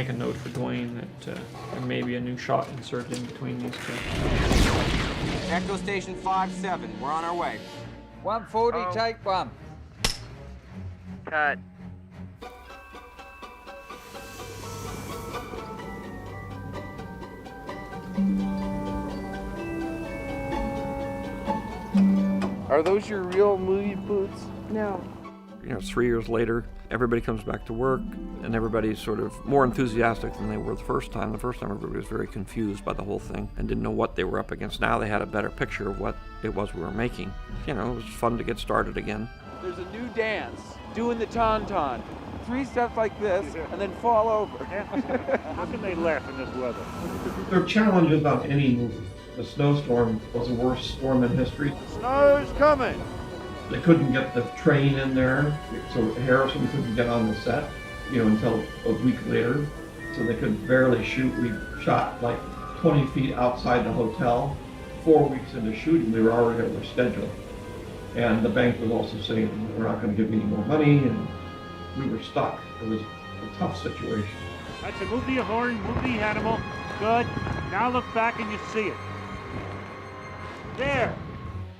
make a note for Dwayne that there may be a new shot inserted in between these two. Echo Station 5-7, we're on our way. 140, take one. Cut. Are those your real movie boots? No. 3 years later, everybody comes back to work, and everybody's sort of more enthusiastic than they were the first time. The first time, everybody was very confused by the whole thing and didn't know what they were up against. Now they had a better picture of what it was we were making. It was fun to get started again. There's a new dance, doing the tauntaun. 3 steps like this, and then fall over. How can they laugh in this weather? There are challenges on any movie. The snowstorm was the worst storm in history. Snow's coming! They couldn't get the train in there, so Harrison couldn't get on the set, until a week later. So they could barely shoot. We shot like 20 feet outside the hotel. 4 weeks into shooting, we were already over schedule. And the bank was also saying, we're not going to give you any more money, and we were stuck. It was a tough situation. I said, move the horn, move the animal. Good. Now look back and you see it. There.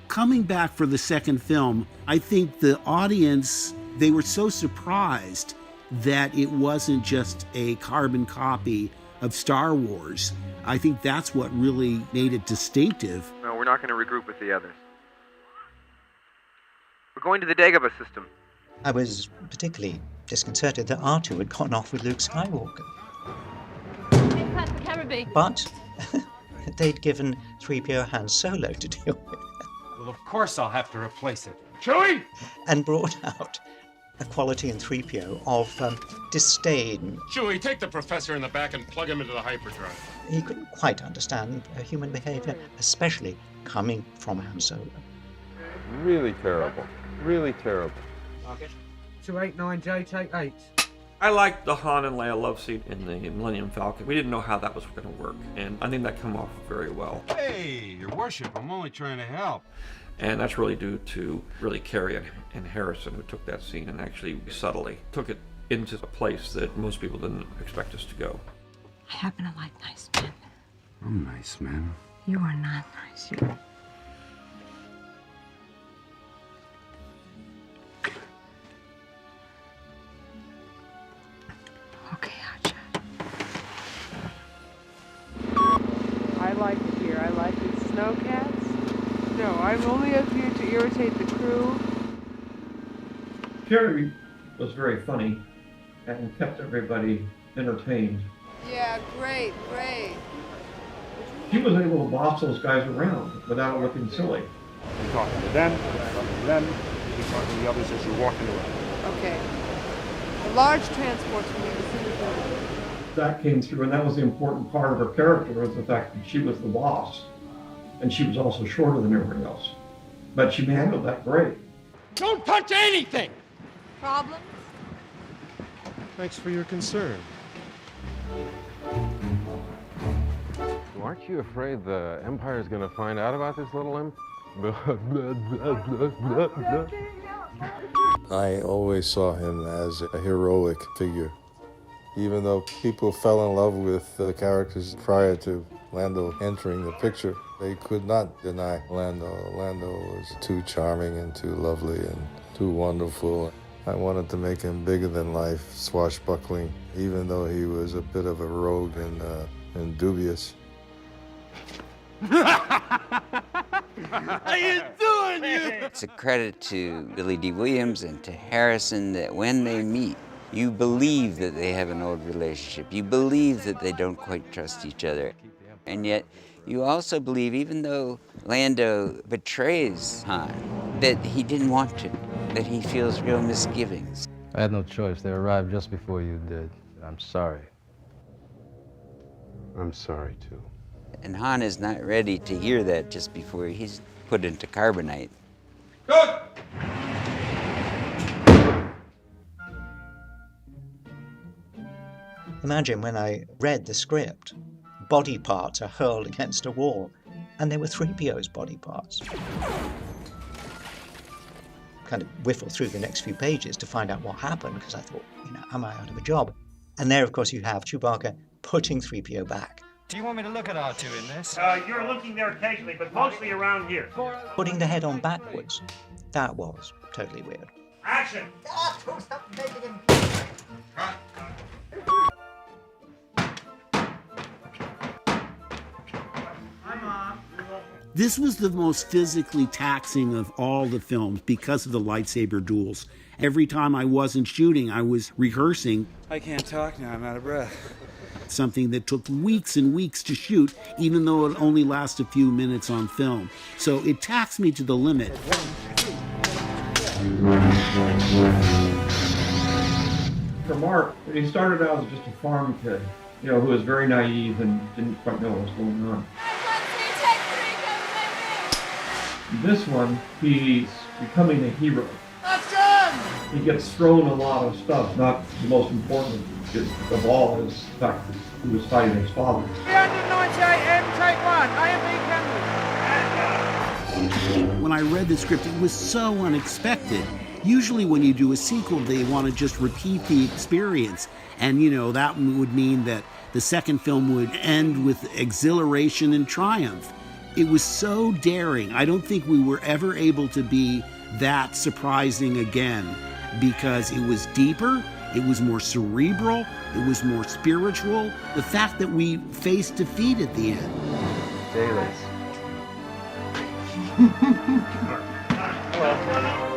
Coming back for the second film, I think the audience, they were so surprised that it wasn't just a carbon copy of Star Wars. I think that's what really made it distinctive. No, we're not going to regroup with the others. We're going to the Dagobah system. I was particularly disconcerted that R2 had gone off with Luke Skywalker. That's the camera B. But they'd given 3PO Han Solo to deal with. Well, of course I'll have to replace it. Chewie! And brought out a quality in 3PO of disdain. Chewie, take the professor in the back and plug him into the hyperdrive. He couldn't quite understand human behavior, especially coming from Han Solo. Really terrible. Really terrible. Okay. 289J, take 8. I liked the Han and Leia love scene in the Millennium Falcon. We didn't know how that was going to work, and I think that came off very well. Hey, your worship, I'm only trying to help. And that's really due to Carey and Harrison, who took that scene and actually subtly took it into a place that most people didn't expect us to go. I happen to like nice men. I'm nice, man. You are not nice. You. Okay, Hacha. I like it here. I like these snowcats. No, I'm only up here to irritate the crew. Carey was very funny and kept everybody entertained. Yeah, great. He was able to boss those guys around without looking silly. You're talking to them, you're talking to the others as you're walking around. Okay. A large transports from here to Singapore. That came through, and that was the important part of her character, was the fact that she was the boss. And she was also shorter than everybody else. But she handled that great. Don't touch anything! Problems? Thanks for your concern. Aren't you afraid the Empire's going to find out about this little imp? I always saw him as a heroic figure. Even though people fell in love with the characters prior to Lando entering the picture, they could not deny Lando. Lando was too charming and too lovely and too wonderful. I wanted to make him bigger than life, swashbuckling, even though he was a bit of a rogue and dubious. How you doing, you? It's a credit to Billy D. Williams and to Harrison that when they meet, you believe that they have an old relationship. You believe that they don't quite trust each other. And yet, you also believe, even though Lando betrays Han, that he didn't want to, that he feels real misgivings. I had no choice. They arrived just before you did. I'm sorry. I'm sorry, too. And Han is not ready to hear that just before he's put into carbonite. Good! Imagine when I read the script, body parts are hurled against a wall, and they were 3PO's body parts. Kind of whiffle through the next few pages to find out what happened, because I thought, am I out of a job? And there, of course, you have Chewbacca putting 3PO back, Do you want me to look at R2 in this? You're looking there occasionally, but mostly around here. putting the head on backwards. That was totally weird. Action! This was the most physically taxing of all the films because of the lightsaber duels. Every time I wasn't shooting, I was rehearsing. I can't talk now, I'm out of breath. Something that took weeks and weeks to shoot, even though it only lasts a few minutes on film. So it taxed me to the limit. For Mark, he started out as just a farm kid, who was very naive and didn't quite know what was going on. This one, he's becoming a hero. He gets thrown a lot of stuff. Not the most important of all is the fact that he was fighting his father. 398M, take 1. A&B When I read the script, it was so unexpected. Usually when you do a sequel, they want to just repeat the experience. And, that would mean that the second film would end with exhilaration and triumph. It was so daring. I don't think we were ever able to be that surprising again, because it was deeper, it was more cerebral, it was more spiritual. The fact that we faced defeat at the end. Dailies. Well,